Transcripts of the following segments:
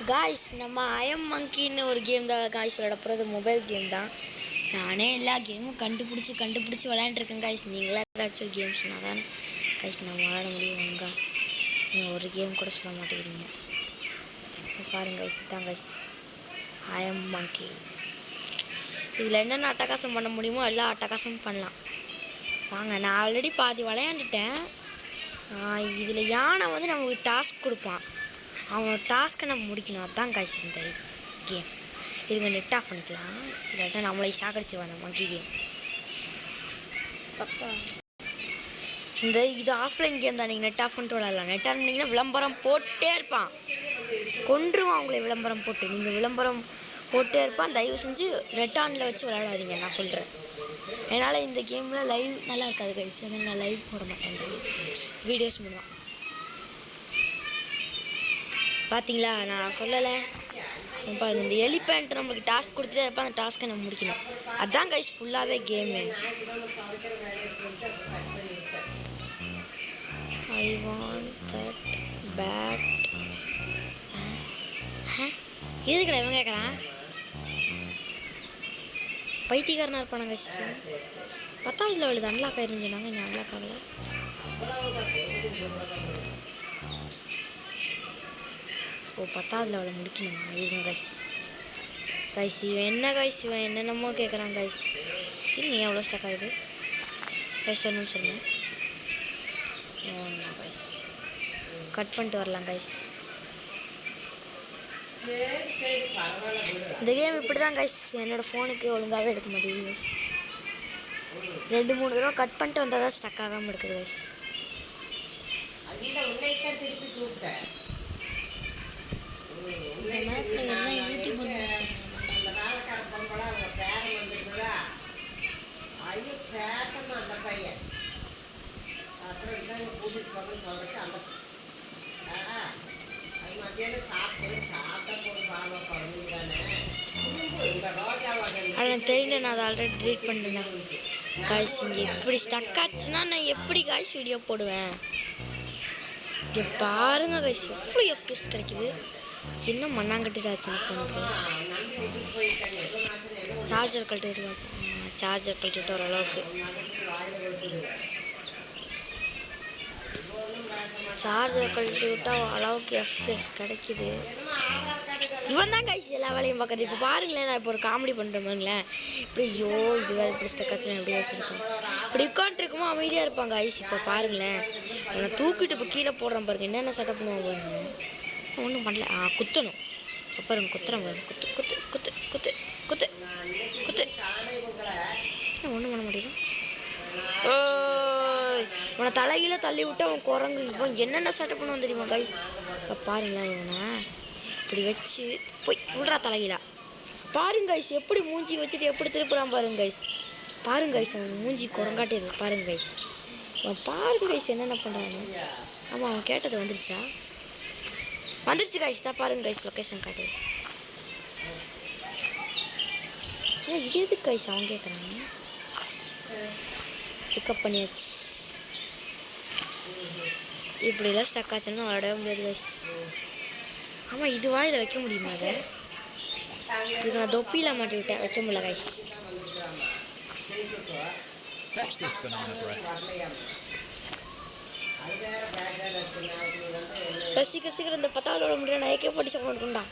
Guys நம்ம IIM மங்கின்னு ஒரு game தான் காய்ஸ் விளையாடுறது மொபைல் கேம் தான். நானே எல்லா கேமும் கண்டுபிடிச்சி விளையாண்டுருக்கேன் காய்ஸ். நீங்களே ஏதாச்சும் கேம் சொன்னால் தானே காய்ஸ் நான் விளையாட முடியும். உங்க நீங்கள் ஒரு கேம் கூட சொல்ல மாட்டேங்கிறீங்க. பாருங்க காய்ஸ், இதுதான் காய்ஸ் ஐஎம் மங்கி. இதில் என்னென்ன அட்டகாசம் பண்ண முடியுமோ எல்லா அட்டகாசமும் பண்ணலாம். வாங்க, நான் ஆல்ரெடி பாதி விளையாண்டுட்டேன். இதில் யானை வந்து நமக்கு டாஸ்க் கொடுப்பான். அவன் டாஸ்க்கை நம்ம முடிக்கணும். அதுதான் காய்ச்சி இந்த கேம். இதுங்க நெட் ஆஃப் பண்ணிக்கலாம், இல்லாட்டா நம்மளை சாக்கடிச்சு அந்த மங்கி கேம். இது ஆஃப்லைன் கேம் தான். நீங்கள் நெட் ஆஃப் பண்ணிட்டு விளையாடலாம். நெட் ஆஃப் பண்ணிங்கன்னா விளம்பரம் போட்டே இருப்பான், கொன்றுவான் அவங்களே விளம்பரம் போட்டு. நீங்கள் விளம்பரம் போட்டே இருப்பான். தயவு செஞ்சு நெட் ஆனில் வச்சு விளையாடாதீங்க, நான் சொல்கிறேன். என்னால் இந்த கேமில் லைவ் நல்லா இருக்காது கைஸ், அதனால் நான் லைவ் போட மாட்டேன். இந்த வீடியோஸ் பண்ணுவான். பார்த்தீங்களா, நான் சொல்லலை பாருங்க. இந்த எலிபெண்ட் நம்மளுக்கு டாஸ்க் கொடுத்துட்டே இருப்பேன். அந்த டாஸ்க்கை நம்ம முடிக்கணும். அதுதான் கைஸ் ஃபுல்லாகவே game. I want that bat. எதுக்கடா இவன் கேட்குறான்? பைத்தியக்காரனாக இருப்பானா கைஸ்? 10வது லெவலுக்கு அன்லாக் ஆயிருந்துச்சு. நாங்கள் இங்கே அன்லாக் ஆகலை. ஓ, 10வது லெவலில் முடிக்கணும். இதுதான் கைஸ். கைஸ் இவன் என்ன கைஸ், இவன் என்னென்னமோ கேட்குறான் கைஸ். இல்லை எவ்வளோ ஸ்டக் ஆகுது கைஸ்? ஒன்றும் சொல்லுங்க. கைஸ் கட் பண்ணிட்டு வரலாம் கைஸ். இந்த கேம் இப்படி தான் கைஸ். என்னோடய ஃபோனுக்கு ஒழுங்காகவே எடுக்க மாட்டேங்குது கைஸ். 2-3 தடவை கட் பண்ணிட்டு வந்தால் தான் ஸ்டக் ஆகாமல் இருக்குது கைஸ். இந்த மேப்பில் எல்லாம் யூடியூப் ஆனால் தெரியல. நான் அதை ஆல்ரெடி ட்ரீட் பண்ணிட்டேன் காய்ஸ். இங்கே எப்படி ஸ்டக் ஆச்சுன்னா நான் எப்படி காய்ஸ் வீடியோ போடுவேன்? இங்கே பாருங்க காய்ஸ், எவ்வளோ எஃப்பிஎஸ் கிடைக்குது. என்ன மண்ணாங்கட்டிட்டாச்சு ஃபோனுக்கு. சார்ஜர் கழட்டிட்டு ஓரளவுக்கு சார்ஜர் கழட்டி விட்டால் அளவுக்கு எஃப்பிஎஸ் கிடைக்குது. இவன் தான் கைஸ் எல்லா வேலையும் பார்க்குறது. இப்போ பாருங்களேன், நான் இப்போ ஒரு காமெடி பண்ணுற மாதிரிங்களேன். இப்படி ஐயோ இது வேறு இப்படி ஸ்டக்காச்சுன்னா எப்படி வச்சுருக்கோம். இப்படி உட்காந்துருக்குமோ அமைதியாக இருப்பாங்க ஐஸ். இப்போ பாருங்களேன், அவனை தூக்கிட்டு இப்போ கீழே போடுறான் பாருங்க. என்னென்ன செட்டப் பண்ணுவான் பாருங்க. ஒன்றும் பண்ணல. குத்தணும் பாருங்க. குத்துறான் பாருங்க. குத்து குத்து குத்து குத்து குத்து குத்து. ஒன்றும் பண்ண முடியும். இவனை தலையில தள்ளி விட்டு அவன் குரங்கு. இவன் என்னென்ன செட்டப் பண்ணுவான் தெரியுமா கைஸ்? இப்போ பாருங்களேன், இவனை இப்படி வச்சு போய் விட்றா தலையில. பாருங்க கைஸ், எப்படி மூஞ்சி வச்சுட்டு எப்படி திருப்புறான் பாருங்க கைஸ். பாருங்க கைஸ், அவன் மூஞ்சி குரங்காட்டே இருக்கு பாருங்க கைஸ். அவன் பாருங்க கைஸ் என்னென்ன பண்ணுறான்னு. ஆமாம், அவன் கேட்டது வந்துருச்சா? வந்துருச்சு கைஸ். தான் பாருங்க கைஸ், லொக்கேஷன் காட்டுது. இது எதுக்கு கைஸ் அவன் கேட்குறாங்க? பிக்கப் பண்ணியாச்சு. இப்படிலாம் ஸ்டக் ஆச்சுன்னா விளையாடவே முடியாது கைஸ். ஆமாம், இது வாயில் வைக்க முடியுமா? அதை இதுக்கு நான் தொப்பியில் மாட்டி விட்டேன், வைக்க முடியல கைஸ். சீக்கிரம் இந்த 10வது விட முடியல. நான் AK-47 இருக்குண்டா.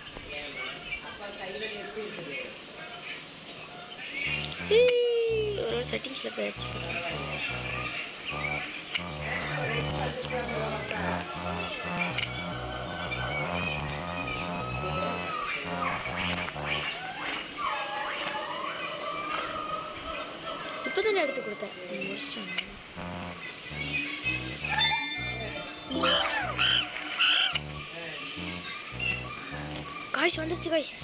ஒரு செட்டிங்ஸில் போயிடுச்சு. இப்போ தானே எடுத்து கொடுத்தேன். முடிச்சிட்டாங்க. காய்ஸ் வந்துச்சு காய்ஸ்.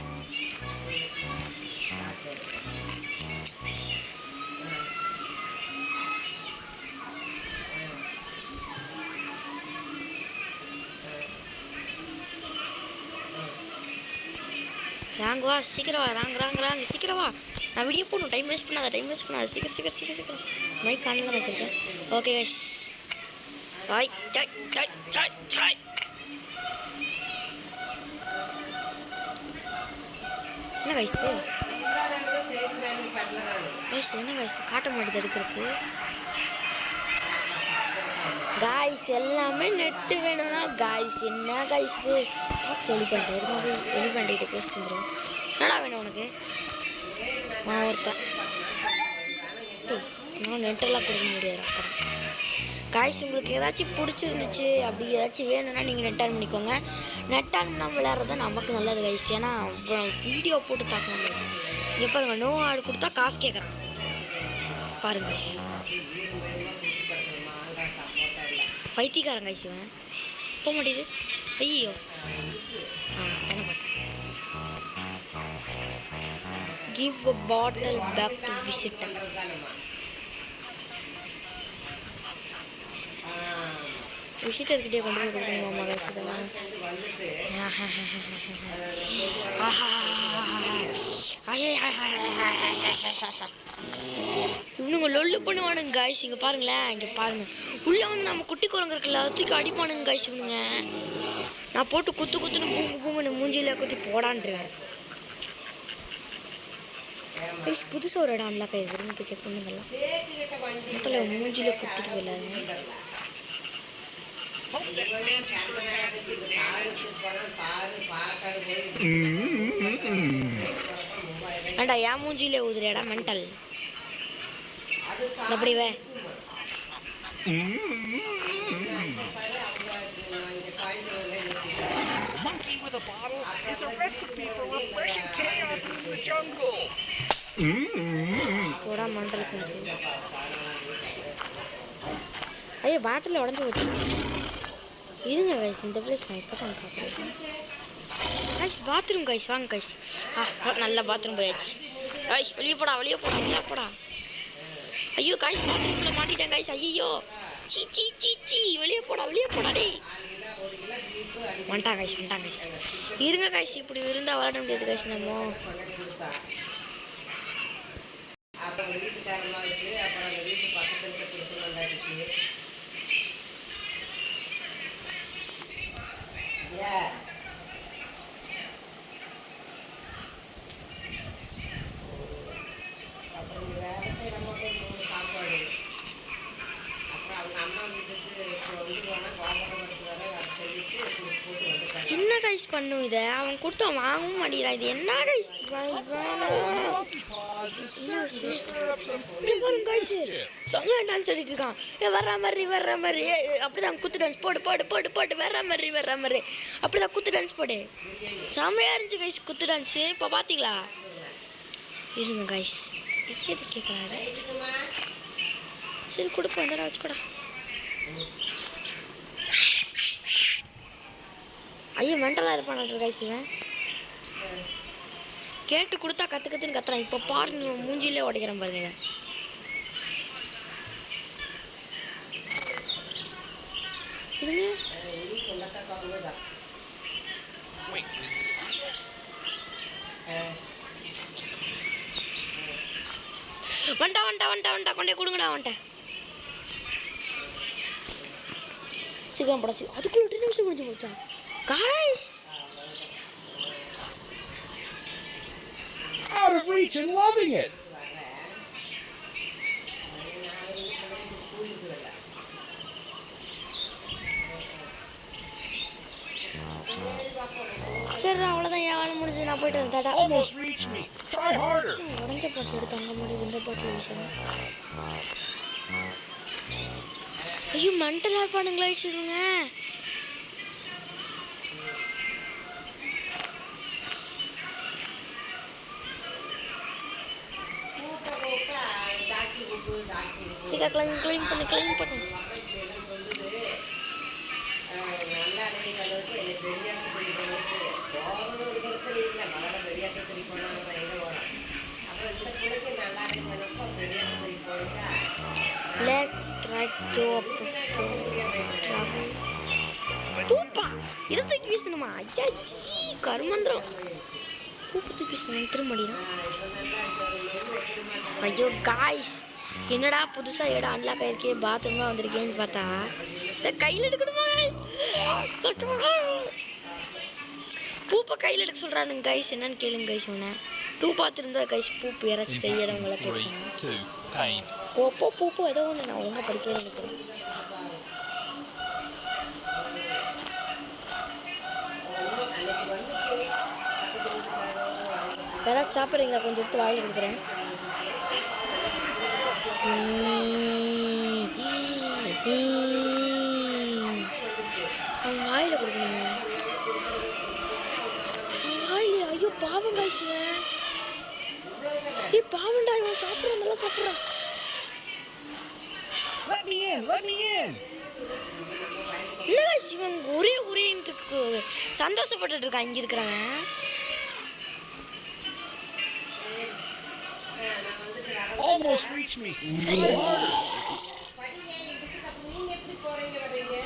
ராங் வா, சீக்கிரம் வா. ராங் சீக்கிரம் வா. நான் வீடியோ போடணும். டைம் வேஸ்ட் பண்ணாத. சீக்கிரம். மைக் ஆன் தான் வச்சுருக்கேன். ஓகே கைஸ், பாய். வயசு வயசு என்ன வயசு காட்ட மாட்டேது எடுக்கிறதுக்கு காய்ஸ் எல்லாமே நெட்டு வேணும்னா காய்ஸ் என்ன காய்ஸ் இது எலிபண்டிகிட்ட பேசிட்டு என்னடா வேணும் உனக்கு ஒருத்தன் நான் நெட்டெல்லாம் கொடுக்க முடியாது காய்ஸ் உங்களுக்கு ஏதாச்சும் பிடிச்சிருந்துச்சு அப்படி ஏதாச்சும் வேணும்னா நீங்கள் நெட் ஆன் பண்ணிக்கோங்க நெட் ஆன் பண்ணால் விளையாடுறது நமக்கு நல்லது காய்ஸ் ஏன்னா வீடியோ போட்டு பார்க்க முடியாது இங்கே பாருங்கள் நோ ஆடு கொடுத்தா காசு கேட்குறான் பாருங்க பைத்தியக்காரன் காய்ஸ் இவன் போக மாட்டேது ஐயோ தானே பார்த்தேன் give a bottle back to visitor விசிட்டர்கிட்டே கொண்டு போய் கொடுக்கணுமாம்மா காய்ஸ் இதெல்லாம் இவனுங்க லொல்லு பண்ணுவானுங்க காய்ஸ் இங்கே பாருங்களேன் இங்கே பாருங்கள் உள்ளே வந்து நம்ம குட்டி குரங்கு இருக்குல்ல தூக்கி அடிப்பானுங்க காய்ஸ் இவனுங்க நான் போட்டு குத்துன்னு பூங்குன்னு மூஞ்சியில் குத்தி போடான்ருவேன் ப்ளீஸ் புதுசாக ஒரு இடம் அன்லாக் ஆகிருக்கு போய் செக் பண்ணுங்கலாம் மொத்தம் மூஞ்சியில் குத்திட்டு போயிடலாங்க ஏண்டா ஏன் மூஞ்சியிலே ஊதுறியாடா மென்டல் அப்படி வே Monkey with a bottle is a recipe for refreshing chaos in the jungle. போடா மண்டல் கொஞ்சம் ஐயோ பாட்டில் உடஞ்சி வச்சு இருங்க கைஸ் இந்த பிளேஸ் நான் இப்போ தான் பார்க்குறேன் கைஸ் பாத்ரூம் கைஸ் வாங்க கைஸ் நல்ல பாத்ரூம் போயாச்சு கைஸ் வெளியே போடா ஐயோ கைஸ் பாத்ரூம்ல மாட்டிட்டேன் கைஸ் ஐயோ சீ வெளியே போடா டேய் வந்துட்டான் கைஸ் இருங்க கைஸ் இப்படி இருந்தால் விளையாட முடியாது கைஸ் நம்ம என்ன கைஸ் பண்ணும் இதை அவன் கொடுத்தா வாங்கவும் மாட்டேங்கிறான் இது என்ன கைஸ் செம்மையா டான்ஸ் ஆடிட்டு இருக்கான் வர்ற மாதிரி அப்படிதான் குத்து டான்ஸ் போட்டு வர்ற மாதிரி அப்படிதான் குத்து டான்ஸ் போடு செம்மையா இருந்துச்சு கைஸ் குத்து டான்ஸு இப்போ பார்த்தீங்களா இருங்க கைஸ் எது கேட்குறாரு சரி கொடுப்போம் என்ன வச்சுக்கூடா ஐயோ மென்டலாக இருப்பான் கைஸ் இவன் கேட்டு கொடுத்தா கற்றுன்னு கத்துறான் இப்போ பாரு மூஞ்சிலே உடைக்கிறேன் பாருங்க இருங்க வந்துட்டா கொண்டே கொடுங்கடா வந்துட்ட சீக்கிரம் படம் அதுக்குள்ள 2 நிமிஷம் முடிஞ்சு போச்சா guys Out of reach and loving it. சரி அவ்வளோதான் என் வேலை முடிஞ்சு நான் போயிட்டு வந்தேன் Almost reached me. Try harder. உடஞ்ச பாட்டு எடுத்து அங்கே முடியும் இந்த பாட்டு விஷயம் ஐயோ மென்டலாக இருப்பானுங்களா வச்சுருங்க சீக்கிரம் கிளைம் பண்ணு Let's try to பூப்பா இதை தூக்கி வீசணுமா ஐயா சீ கருமந்திரம் பூப்பு தூக்கி வீசணும் திரும்படியும் ஐயோ காய்ஸ் என்னடா புதுசாக இடம் அன்லாக் ஆயிருக்கே பாத்ரூமாக வந்திருக்கேன்னு பார்த்தா இந்த கையில் எடுக்கணுமா பூப்பை கையில் எடுக்க சொல்கிறானுங்க கைஸ் என்னன்னு கேளுங்க கைஸ் உன்னை 2 பார்த்துருந்தா கைஸ் பூப்பு யாராச்சும் தெரியாதவங்கள Impacting 3, கேட்கணும் 2, pain. பூப்பு ஏதோ ஒன்று நான் ஒழுங்காக படிக்கவே நினைக்கிறேன். யாராச்சும் சாப்பிட்றீங்களா? கொஞ்சம் எடுத்து வாயில் கொடுக்குறேன். அவங்க வாயில் கொடுக்கணுங்க. வாயில் ஐயோ பாவம் காய்ச்சுங்க. பாவண்டா இவன் சாப்பிட்றான், நல்லா சாப்பிட்றான். Let me in! Let me in! இல்லை காய்ச்சி இவன் உரியன்றதுக்கு சந்தோஷப்பட்டுட்டு இருக்கான் இங்கே இருக்கிறவன். Almost reached me.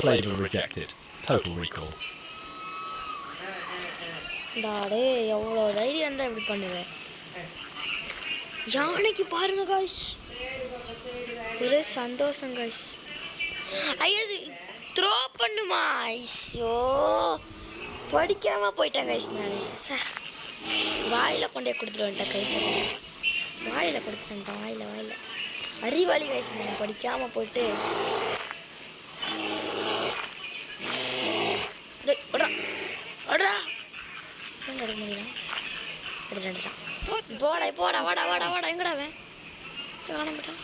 Flavor rejected. Total recall. டாடே எவ்வளோ தைரியம் இருந்தால் இப்படி பண்ணுவேன். யானைக்கு பாருங்க காய்ஸ், ஒரே சந்தோஷம் காய்ஸ். ஐயோ த்ரோ பண்ணுமா? ஐயோ படிக்காம போயிட்டேன் கைஸ். நான் வாயில் கொண்டே கொடுத்துட்டு வந்துட்டேன் கைஸ். வாயில் கொடுத்துட்டு வந்துட்டேன். வாயில் அறிவாளி கைஸ். நான் படிக்காமல் போயிட்டு எங்க எடுக்க முடியல. எடுத்துட்டான். போடா எங்கடா அவன் காணப்பட்டான்.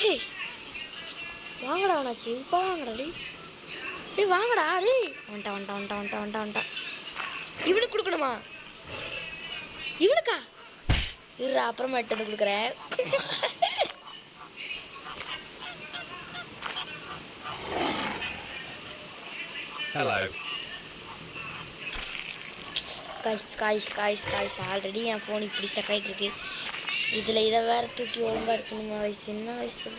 ஹே வாங்கடா அவனாச்சு. இப்போ வாங்கடா டே வாங்கடா டே. வந்துட்டான். இவனுக்கு கொடுக்கணுமா? இவனுக்கா? இரு அப்புறமா எடுத்து கொடுக்குறேன். Hello. காய்ஸ் ஆல்ரெடி என் ஃபோன் இப்படி ஸ்டக்காயிட்டு இருக்கு. இதில் இதை வேற தூக்கி ஒழுங்காக எடுக்கணுமா? வயசு என்ன வயசு?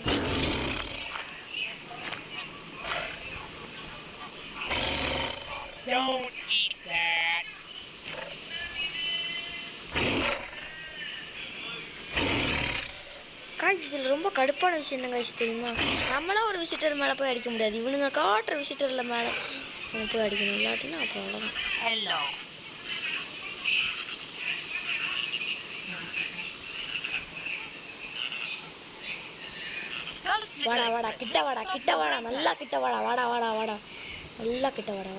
Don't eat that. காய்ஸ் இதில் ரொம்ப கடுப்பான விஷயம் என்ன காய்ஸ் தெரியுமா? நம்மளாம் ஒரு விசிட்டர் மேலே போய் அடிக்க முடியாது. இவனுங்க காட்டுற விசிட்டரில் மேலே நம்ம போய் அடிக்கணும். இல்லாட்டினா அப்புறம் அவ்வளோதான். Hello. வாடா கிட்ட வாடா நல்லா கிட்ட வாடா. நல்லா கிட்ட வாடா.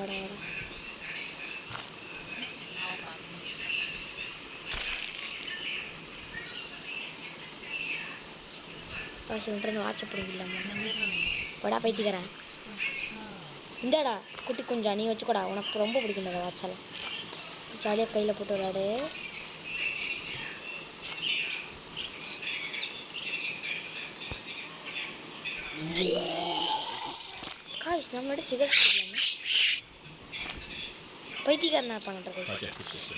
This is how my movements. காசு விட்டுருந்து வாட்ச பிடிக்கலாமா? வடா பைத்திக்கிறேன். இந்தாடா குட்டி குஞ்சா நீ வச்சுக்கூடா. உனக்கு ரொம்ப பிடிக்கும் அந்த வாட்செல்லாம். ஜாலியாக கையில் போட்டு விளாடு. காய்ஸ் நம்ம சிகரெட் குடிக்கலாமா? பைத்தியக்காரனா பண்ணுறது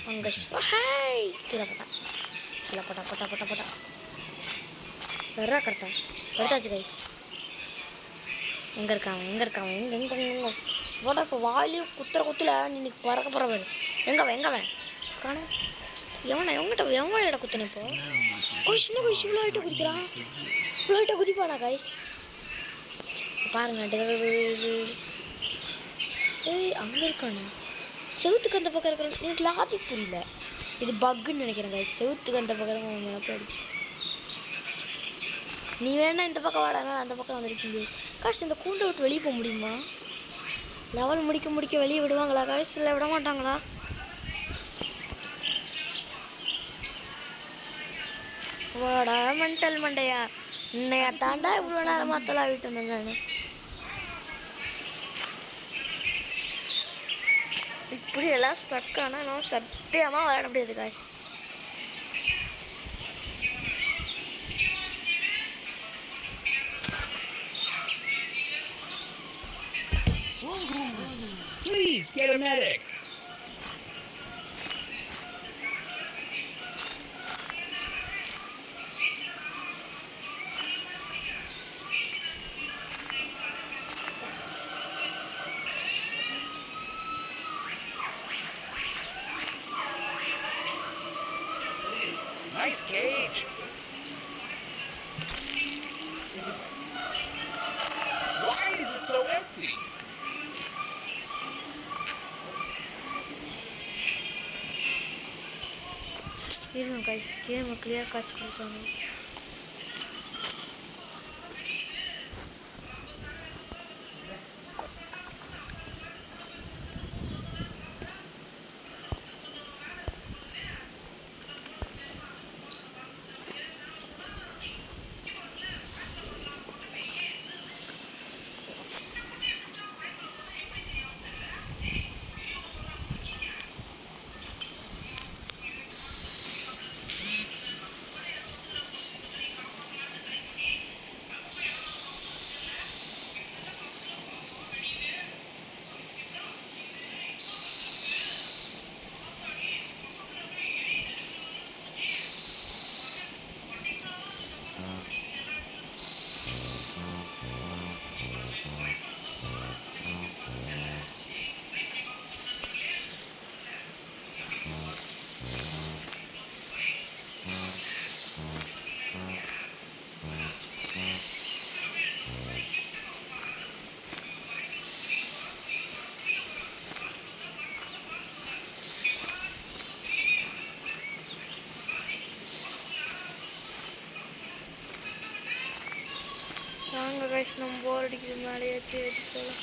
அங்கே ஹாய் கீழே போட்டா வெறா கரெக்டா எடுத்தாச்சு கை. எங்கே இருக்கான் போடா. இப்போ வாயிலையும் குத்துல நீ பறக்க போகிறவன். எங்கவன் காணும். எவன் வாயிலோட குத்தனை இப்போ கோய் சின்ன கோய் இவ்வளோ ஆகிட்ட குதிக்கிறான். இவ்வளோ ஆகிட்ட குதிப்பானா காய்ஸ் பாருங்க. ஏய் அங்கே இருக்கானே செவுத்துக்கு அந்த பக்கம் இருக்கிற. எனக்கு லாஜிக் புரியல. இது பக்குன்னு நினைக்கிறேன் காய்ஸ். செவுத்துக்கு அந்த பக்கம் இருக்க மேலே போய் அடிச்சு. நீ வேணா இந்த பக்கம் வாடானா அந்த பக்கம் வந்துருக்க முடியாது காய்ஸ். இந்த கூண்டை விட்டு வெளியே போக முடியுமா? லெவல் முடிக்க வெளியே விடுவாங்களா காய்ஸ்? இல்லை விட மாட்டாங்களா? வாடா மென்டல் மண்டையா. இன்னையா தாண்டா இவ்வளோ நேரம் மாத்தலாம் விட்டு இருந்தேன் நான். இப்படி எல்லாம் ஸ்டக்கானா நான் சத்தியமாக விளையாட முடியாது காய். Please get a medic. Nice cage. Why is it so empty? இருங்க கைஸ் கேமை கிளியர் காட்சி கொடுத்தாங்க. வாங்க கைஸ் நம்ம போர் அடிக்குது மேலேயாச்சு ஏறி போகலாம்.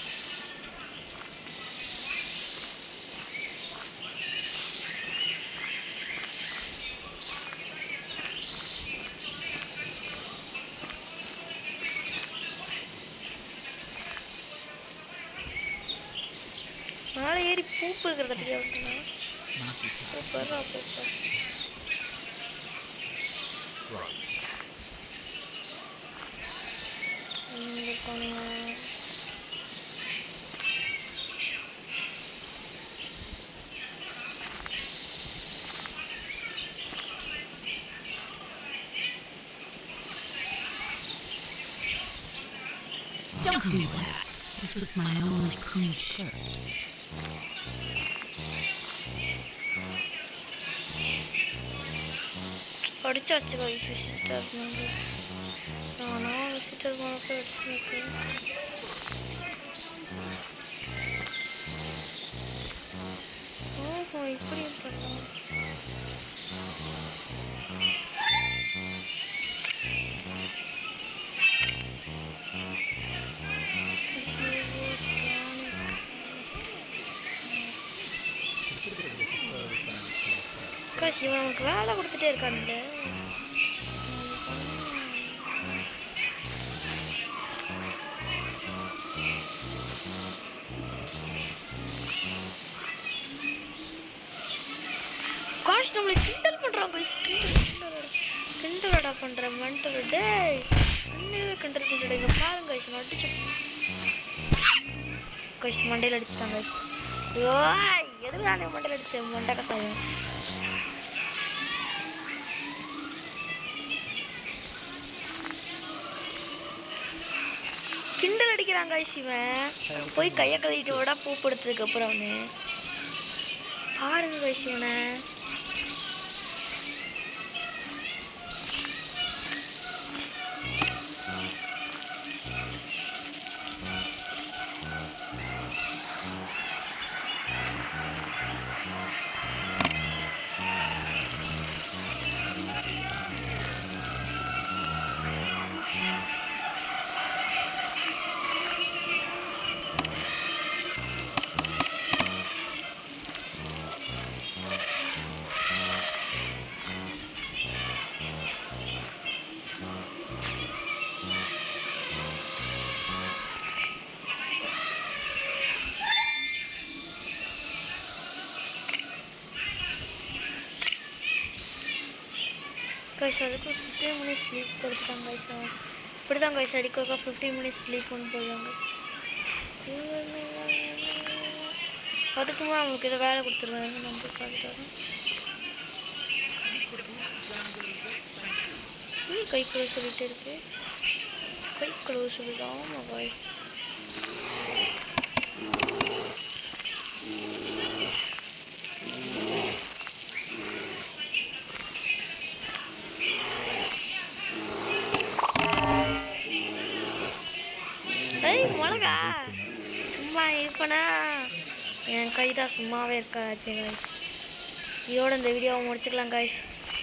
மேலே ஏறி பூப்பு இருக்கிற இடத்துக்கு வந்துட்டா pupa pupa. Don't do that. This was my only clean shirt. அடிச்சாச்சு கைஸ் விசிட்டர் வந்து நானும் விசிட்டர் போனப்போ அடிச்சுருக்கேன். ஓஹோ இப்படி பண்ணலாம். இவன் அவனுக்கு வேலை கொடுத்துட்டே இருக்கானுங்க. காஷ் நம்மளை கிண்டல் பண்றான் கைஸ். கிண்டலடா பண்ற மென்டல் டேய் என்னவே கிண்டல் பண்றடா. இங்க பாருங்க கைஸ் அடிச்சு கைஸ் மண்டையில் அடிச்சிட்டாங்க கைஸ். ஓய் எதுக்கு நானே மண்டையில் அடிச்சேன் மண்டை கசாயம். கிண்டல் அடிக்கிறாங்க கைஸ். இவன் போய் கையை கழுவிட்டு விட பூ படுத்ததுக்கு அப்புறம் அவனு பாருங்க கைஸ் இவனை. கைஸ் அதுக்கு 15 மினிட்ஸ் ஸ்லீப் கொடுத்துட்டாங்க கைஸ். இப்படி தான் கைஸ் அடிக்க 15 மினிட்ஸ் ஸ்லீப் ஒன்று போடுவாங்க. அதுக்குமே அவங்களுக்கு இதை வேலை கொடுத்துருவாங்க. நம்ம பார்த்துட்டாங்க கை கழுவ சொல்லிட்டு இருக்கு. கை கழுவ சொல்லிதான் ஆமாம் கைஸ். மிளகா சும்மா இருப்பேனா என் கை தான் சும்மாவே இருக்காச்சு கைஸ். இதோட இந்த வீடியோவை முடிச்சுக்கலாம் கைஸ்.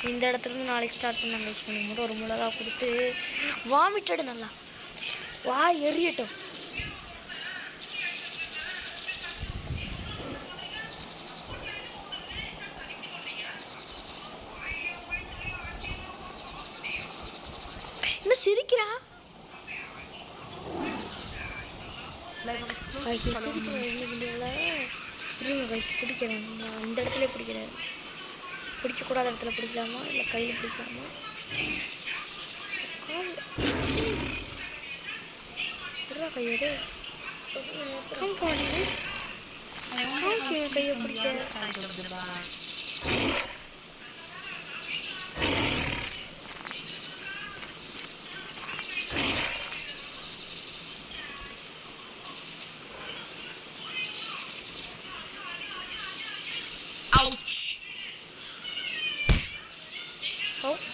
இந்த இடத்துலேருந்து நாளைக்கு ஸ்டார்ட் பண்ணாங்க கைஸ். எனக்கு மட்டும் ஒரு மிளகா கொடுத்து வாமிட்டடு நல்லா வா எரியட்டும். என்ன சிரிக்கிறா கைஸ்? சிரிக்கிறேன் இருங்க கைஸ், பிடிக்கிறேன். நான் அந்த இடத்துல பிடிக்கிறேன். பிடிக்கக்கூடாத இடத்துல பிடிக்கலாமா இல்லை கையில் பிடிக்கலாமா? கையோடு கையை பிடிக்க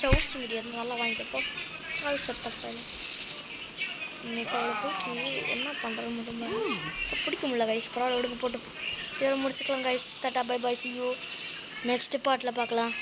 சவுச்சு முடியாது. நல்லா வாங்கிக்கப்போ சால் சட்டப்பையில் இன்னைக்கு அவ்வளோ தூக்கி என்ன பண்ணுறது முதல்ல பிடிக்க முடியல கைஸ். பரவாயில்ல விடுங்க போட்டு இதோட முடிச்சுக்கலாம் கைஸ். டாட்டா bye bye, see you next பார்ட்டில் பார்க்கலாம்.